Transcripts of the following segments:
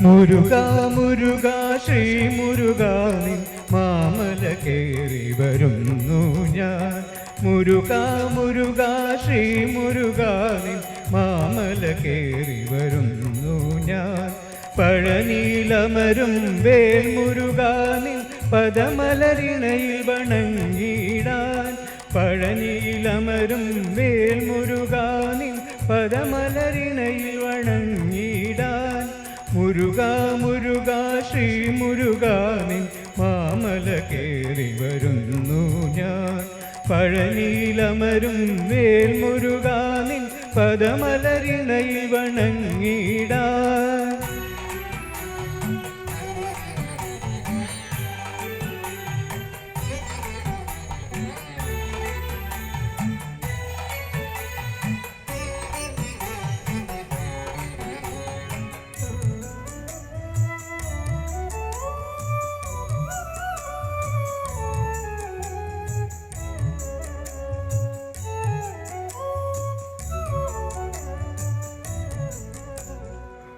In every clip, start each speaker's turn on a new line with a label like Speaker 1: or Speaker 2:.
Speaker 1: മുരുക മുരുക ശ്രീ മുരുക നിൻ മാമല കേറി വരുന്നു ഞാൻ. മുരുക മുരുക ശ്രീ മുരുക നിൻ മാമല കേറി വരുന്നു ഞാൻ. പഴനീലമരും വേൽ മുരുക നിൻ പദമലരിണയിൽ വണങ്ങിടാൻ. പഴനീലമരും വേൽ മുരുക നിൻ പദമലരിണയിൽ വണങ്ങിടാൻ. മുരുക മുരുക ശ്രീ മുരുക നിൻ മാമല കേറി വരുന്നു ഞാൻ. പഴനീലമരും വേൽ മുരുക നിൻ പദമലരിണയിൽ വണങ്ങിടാൻ.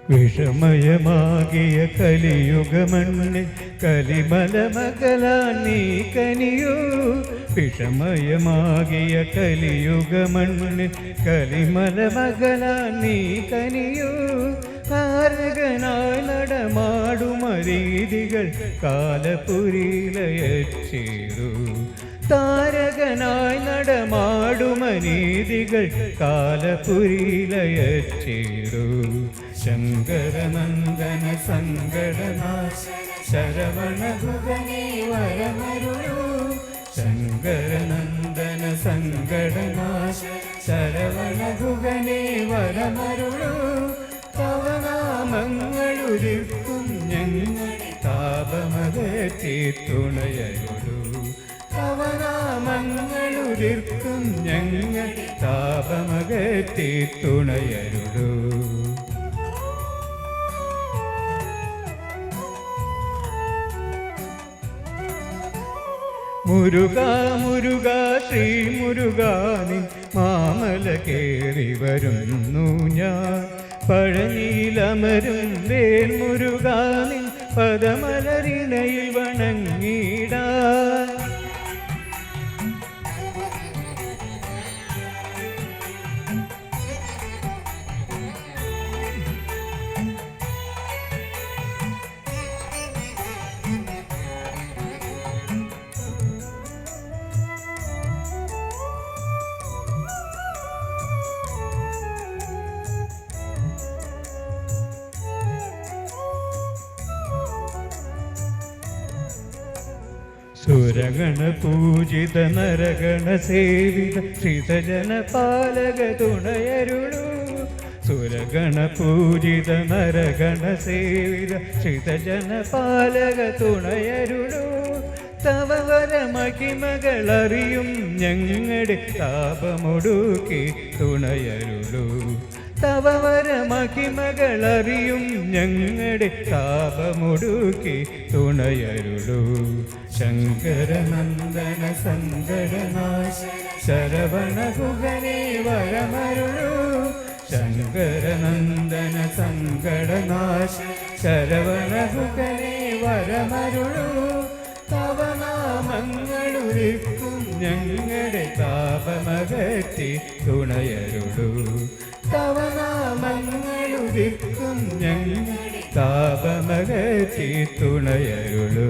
Speaker 1: വിഷമയമാകിയ കലിയുഗമണ്ണിൽ കലിമലമകലാൻ നീ കനിയൂ. വിഷമയമാകിയ കലിയുഗമണ്ണിൽ കലിമലമകലാൻ നീ കനിയൂ. താരകനായി നടമാടുമരീതികൾ കാലപുരിയിലയച്ചേരൂ. താരകനായി നടമാടുമരീതികൾ കാലപുരിയിലയച്ചേരൂ. ശങ്കരനന്ദന സങ്കടനാശ ശരവണഗുഗനേ വരമരുളൂ. ശങ്കരനന്ദന സങ്കടനാശ ശരവണഗുഗനേ വരമരുളൂ. തവ നാമങ്ങളുരുക്കും ഞങ്ങളുടെ താപമകറ്റി തുണയരുളൂ. തവ നാമങ്ങളുരുക്കും ഞങ്ങളുടെ താപമകറ്റി തുണയരുളൂ. മുരുക മുരുക ശ്രീ മുരുക നിൻ മാമല കേറി വരുന്നു ഞാൻ. പഴനീലമരും വേൽ മുരുക നിൻ പദമലരിണയിൽ വണങ്ങിടാൻ. സുരഗണ പൂജിത നരഗണ സേവിത ശ്രിതജന പാലക തുണയരുളൂ. സുരഗണ പൂജിത നരഗണ സേവിത ശ്രിതജന പാലക തുണയരുളൂ. തവ വരമഹിമകളറിയും ഞങ്ങളുടെ താപമൊടുക്കി തുണയരുളൂ. തവ വരമഹിമകളറിയും ഞങ്ങളുടെ താപമൊടുക്കി തുണയരുളൂ. ശങ്കരനന്ദന സങ്കടനാശ ശരവണഗുഗനേ വരമരുളൂ. ശങ്കരനന്ദന സങ്കടനാശ ശരവണഗുഗനേ വരമരുളൂ. തവ നാമങ്ങളുരുക്കും ഞങ്ങളുടെ താപമകറ്റി തുണയരുളൂ. തവ നാമങ്ങളുരുക്കും ഞങ്ങളുടെ താപമകറ്റി തുണയരുളൂ.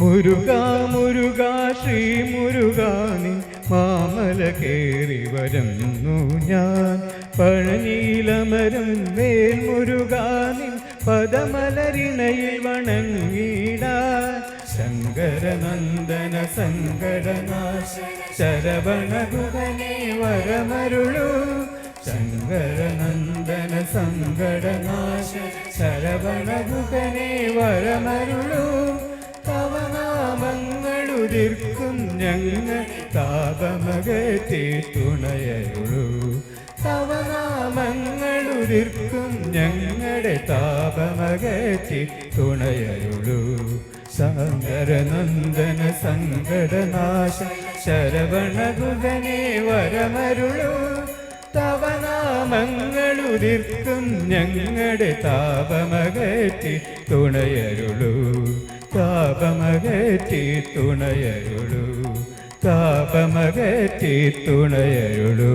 Speaker 1: മുരുക മുരുക ശ്രീ മുരുക നിൻ മാമല കേറി വരുന്നു ഞാൻ. പഴനീലമരും വേൽ മുരുക നിൻ പദമലരിണയിൽ വണങ്ങിടാൻ. ശങ്കരനന്ദന സങ്കടനാശ ശരവണഗുഗനേ വരമരുളൂ. ശങ്കരനന്ദന സങ്കടനാശ ശരവണഗുഗനേ വരമരുളൂ. തവ നാമങ്ങളുരുക്കും ഞങ്ങൾ താപമകറ്റി തുണയരുളൂ. തവ നാമങ്ങളുരുക്കും ഞങ്ങളുടെ താപമകറ്റി തുണയരുളൂ. ശങ്കരനന്ദന സങ്കടനാശ ശരവണഗുഹനെ വരമരുളൂ തവ നാമങ്ങളുതിർക്കും ഞങ്ങളുടെ താപമകറ്റി തുണയരുളൂ താപമകറ്റി തുണയരുളൂ താപമകറ്റി തുണയരുളൂ